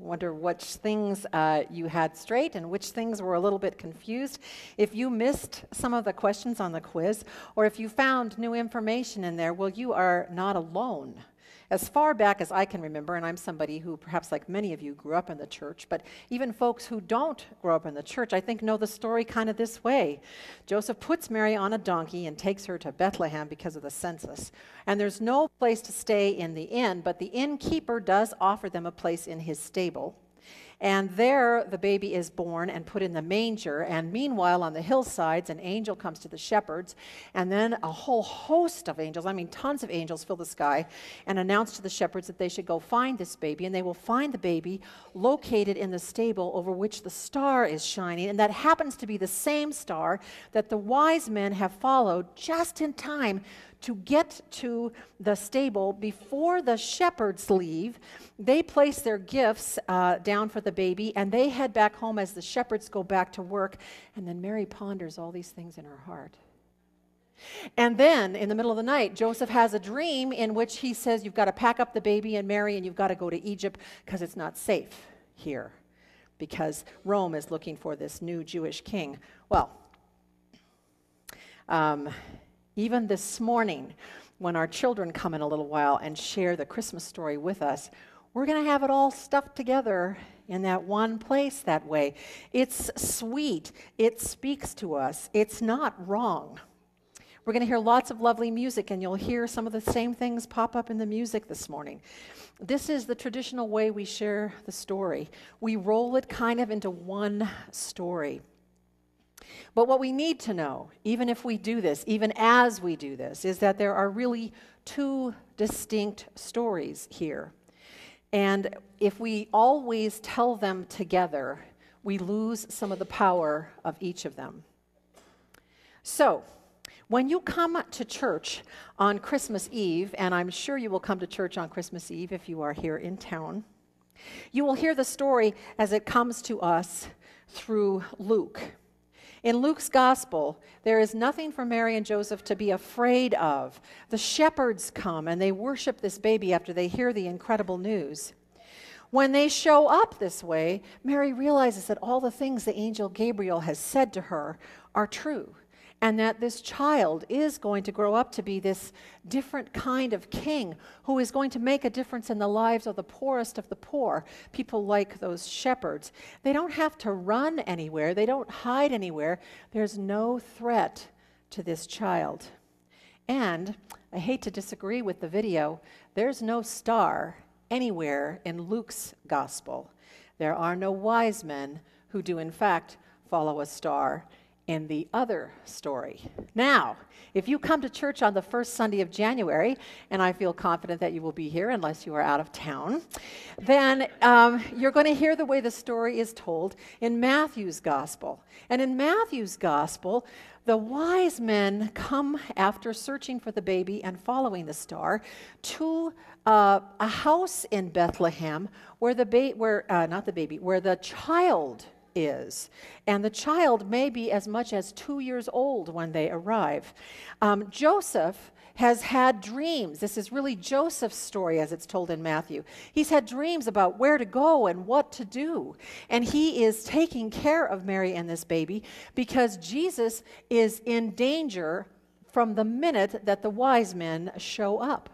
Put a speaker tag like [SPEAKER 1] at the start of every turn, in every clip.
[SPEAKER 1] Wonder which things you had straight and which things were a little bit confused. If you missed some of the questions on the quiz, or if you found new information in there, well, you are not alone. As far back as I can remember, and I'm somebody who, perhaps like many of you, grew up in the church, but even folks who don't grow up in the church, I think, know the story kind of this way. Joseph puts Mary on a donkey and takes her to Bethlehem because of the census. And there's no place to stay in the inn, but the innkeeper does offer them a place in his stable. And there the baby is born and put in the manger, and meanwhile on the hillsides an angel comes to the shepherds, and then a whole host of angels, I mean tons of angels, fill the sky and announce to the shepherds that they should go find this baby, and they will find the baby located in the stable over which the star is shining, and that happens to be the same star that the wise men have followed just in time to get to the stable before the shepherds leave. They place their gifts down for the baby, and they head back home as the shepherds go back to work. And then Mary ponders all these things in her heart. And then, in the middle of the night, Joseph has a dream in which he says, you've got to pack up the baby and Mary, and you've got to go to Egypt because it's not safe here, because Rome is looking for this new Jewish king. Well, even this morning, when our children come in a little while and share the Christmas story with us, we're going to have it all stuffed together in that one place that way. It's sweet. It speaks to us. It's not wrong. We're going to hear lots of lovely music, and you'll hear some of the same things pop up in the music this morning. This is the traditional way we share the story. We roll it kind of into one story. But what we need to know, even if we do this, even as we do this, is that there are really two distinct stories here. And if we always tell them together, we lose some of the power of each of them. So, when you come to church on Christmas Eve, and I'm sure you will come to church on Christmas Eve if you are here in town, you will hear the story as it comes to us through Luke. In Luke's gospel, there is nothing for Mary and Joseph to be afraid of. The shepherds come and they worship this baby after they hear the incredible news. When they show up this way, Mary realizes that all the things the angel Gabriel has said to her are true, and that this child is going to grow up to be this different kind of king who is going to make a difference in the lives of the poorest of the poor, people like those shepherds. They don't have to run anywhere. They don't hide anywhere. There's no threat to this child. And I hate to disagree with the video, there's no star anywhere in Luke's gospel. There are no wise men who do in fact follow a star in the other story. Now, if you come to church on the first Sunday of January, and I feel confident that you will be here unless you are out of town, then you're going to hear the way the story is told in Matthew's gospel. And in Matthew's gospel, the wise men come after searching for the baby and following the star to a house in Bethlehem where the child is. And the child may be as much as 2 years old when they arrive. Joseph has had dreams. This is really Joseph's story as it's told in Matthew. He's had dreams about where to go and what to do. And he is taking care of Mary and this baby because Jesus is in danger from the minute that the wise men show up.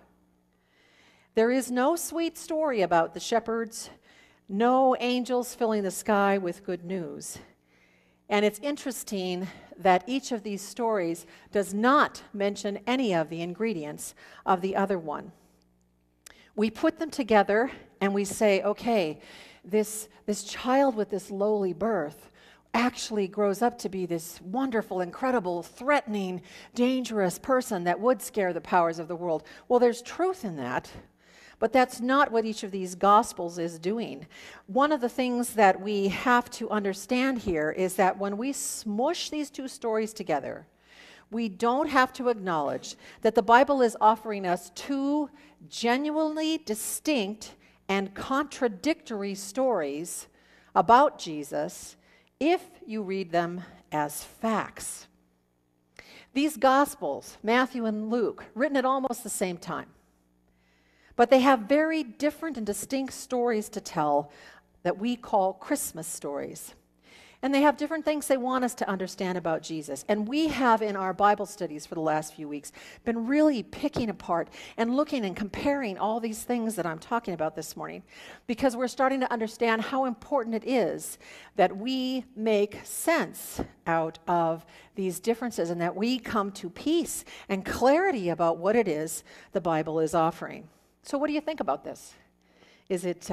[SPEAKER 1] There is no sweet story about the shepherds, no angels filling the sky with good news. And it's interesting that each of these stories does not mention any of the ingredients of the other one. We put them together and we say, okay, this child with this lowly birth actually grows up to be this wonderful, incredible, threatening, dangerous person that would scare the powers of the world. Well, there's truth in that. But that's not what each of these Gospels is doing. One of the things that we have to understand here is that when we smush these two stories together, we don't have to acknowledge that the Bible is offering us two genuinely distinct and contradictory stories about Jesus if you read them as facts. These Gospels, Matthew and Luke, written at almost the same time, but they have very different and distinct stories to tell that we call Christmas stories. And they have different things they want us to understand about Jesus. And we have, in our Bible studies for the last few weeks, been really picking apart and looking and comparing all these things that I'm talking about this morning, because we're starting to understand how important it is that we make sense out of these differences and that we come to peace and clarity about what it is the Bible is offering. So what do you think about this? Is it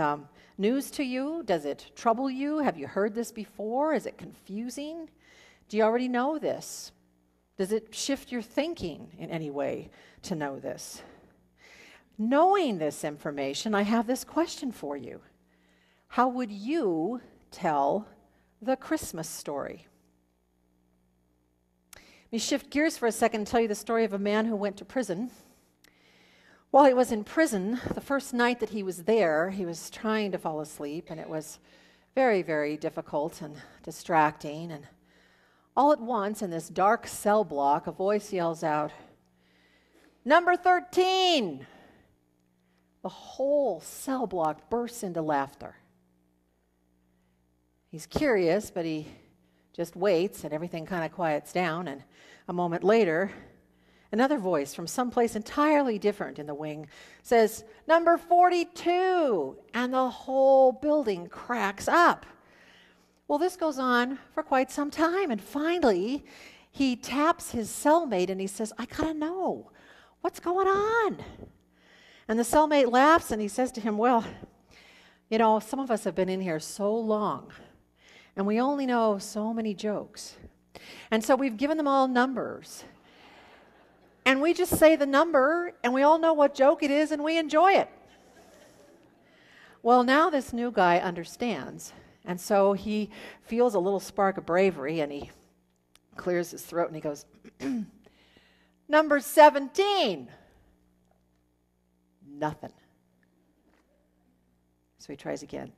[SPEAKER 1] news to you? Does it trouble you? Have you heard this before? Is it confusing? Do you already know this? Does it shift your thinking in any way to know this? Knowing this information, I have this question for you. How would you tell the Christmas story? Let me shift gears for a second and tell you the story of a man who went to prison. While he was in prison, the first night that he was there, he was trying to fall asleep, and it was very, very difficult and distracting. And all at once, in this dark cell block, a voice yells out, "Number 13!" The whole cell block bursts into laughter. He's curious, but he just waits, and everything kind of quiets down. And a moment later, another voice from someplace entirely different in the wing says, "Number 42!" And the whole building cracks up. Well, this goes on for quite some time, and finally, he taps his cellmate and he says, "I gotta know, what's going on?" And the cellmate laughs and he says to him, "Well, you know, some of us have been in here so long, and we only know so many jokes. And so we've given them all numbers. And we just say the number, and we all know what joke it is, and we enjoy it." Well, now this new guy understands, and so he feels a little spark of bravery, and he clears his throat, and he goes, "Number 17. Nothing. So he tries again.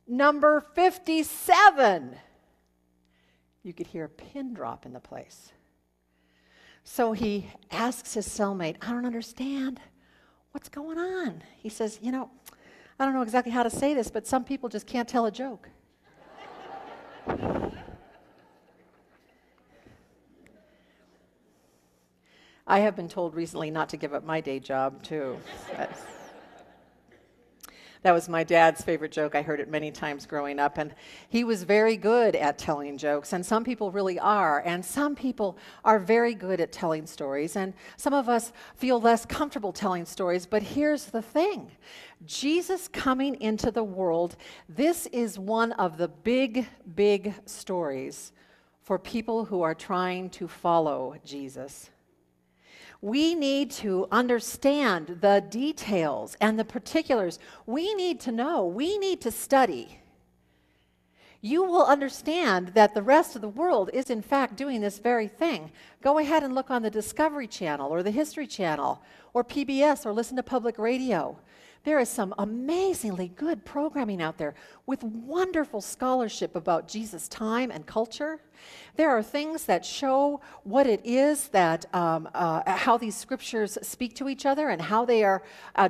[SPEAKER 1] "Number 57. You could hear a pin drop in the place. So he asks his cellmate, "I don't understand. What's going on?" He says, "You know, I don't know exactly how to say this, but some people just can't tell a joke." I have been told recently not to give up my day job, too. That was my dad's favorite joke. I heard it many times growing up, and he was very good at telling jokes, and some people really are, and some people are very good at telling stories, and some of us feel less comfortable telling stories, but here's the thing. Jesus coming into the world, this is one of the big, big stories for people who are trying to follow Jesus. We need to understand the details and the particulars. We need to know. We need to study. You will understand that the rest of the world is in fact doing this very thing. Go ahead and look on the Discovery Channel or the History Channel or PBS or listen to public radio. There is some amazingly good programming out there with wonderful scholarship about Jesus' time and culture. There are things that show what it is that, how these scriptures speak to each other and how they are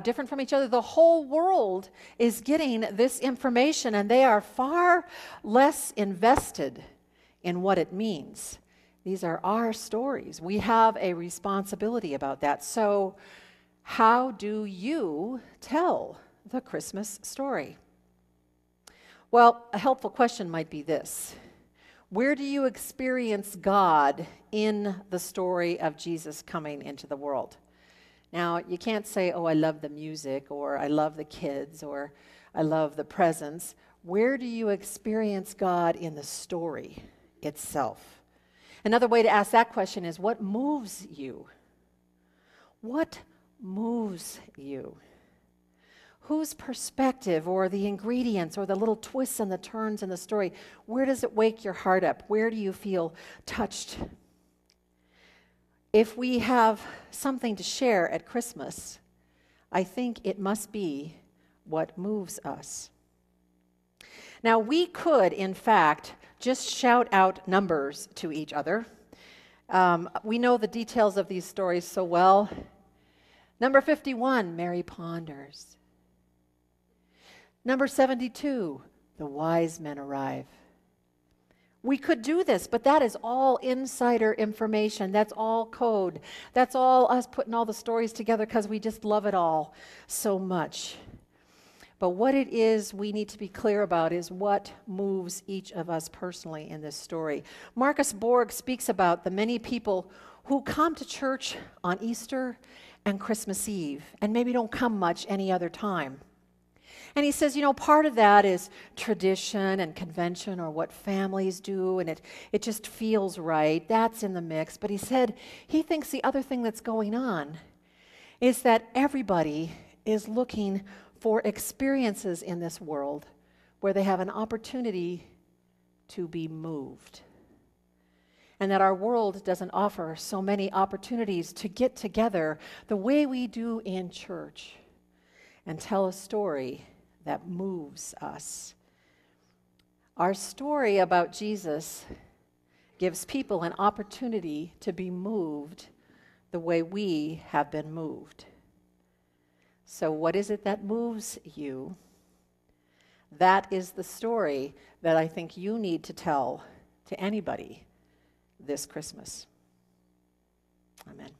[SPEAKER 1] different from each other. The whole world is getting this information, and they are far less invested in what it means. These are our stories. We have a responsibility about that. So, how do you tell the Christmas story? Well, a helpful question might be this. Where do you experience God in the story of Jesus coming into the world? Now, you can't say, "Oh, I love the music," or "I love the kids," or "I love the presents." Where do you experience God in the story itself? Another way to ask that question is, what moves you? What moves you? Whose perspective or the ingredients or the little twists and the turns in the story, where does it wake your heart up? Where do you feel touched? If we have something to share at Christmas, I think it must be what moves us. Now, we could, in fact, just shout out numbers to each other. We know the details of these stories so well. Number 51, Mary ponders. Number 72, the wise men arrive. We could do this, but that is all insider information. That's all code. That's all us putting all the stories together because we just love it all so much. But what it is we need to be clear about is what moves each of us personally in this story. Marcus Borg speaks about the many people who come to church on Easter and Christmas Eve and maybe don't come much any other time. And he says, part of that is tradition and convention or what families do, and it just feels right. That's in the mix. But he said he thinks the other thing that's going on is that everybody is looking for experiences in this world where they have an opportunity to be moved. And that our world doesn't offer so many opportunities to get together the way we do in church and tell a story that moves us. Our story about Jesus gives people an opportunity to be moved the way we have been moved. So what is it that moves you? That is the story that I think you need to tell to anybody this Christmas. Amen.